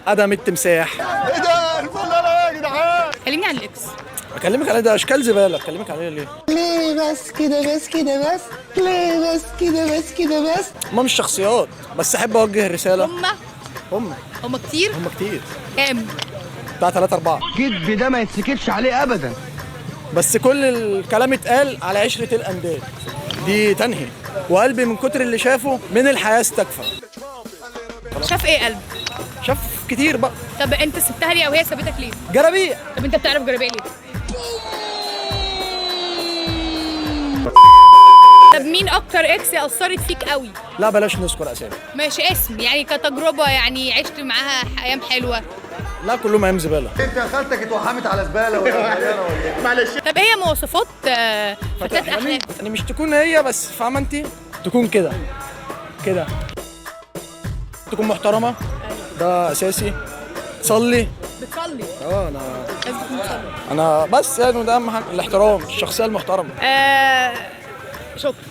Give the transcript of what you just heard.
ادم التمساح. ايه ده الفل ده يا جدعان؟ كلمني عن الاكس. اكلمك عليه ده اشكال زباله، اكلمك عليه ليه؟ ليه بس كده بس كده بس؟ ليه بس كده بس كده بس؟ هما مش شخصيات، بس احب اوجه رساله. هما هم كتير. هم كتير، كام؟ بتاع 3 4. كدب ده ما يتسكتش عليه ابدا. بس كل الكلام اتقال على عشره الانداد دي تنهي، وقلبي من كتر اللي شافه من الحياه استكفى. شاف ايه قلب؟ شاف كتير بقى. طب انت سبتها ليه او هي سابتك ليه؟ جرابيع. طب انت بتعرف جرابيع ليه؟ طب مين اكتر اكس اثرت فيك قوي؟ لا بلاش نذكر اسامي. ماشي اسم يعني كتجربه، يعني عشت معاها ايام حلوه. لا كلهم ايام زباله. انت يا خالتك اتوحمت على زباله ولا صغيره ولا ايه؟ معلش. طب هي مواصفات فتاة احلام؟ يعني مش تكون هي بس، فاهمه انت؟ تكون كده كده، تكون محترمه، ده اساسي. تصلي. بتصلي؟ انا لازم تكون بتصلي. انا بس يعني ده اهم حاجه، الاحترام، الشخصيه المحترمه. شكرا.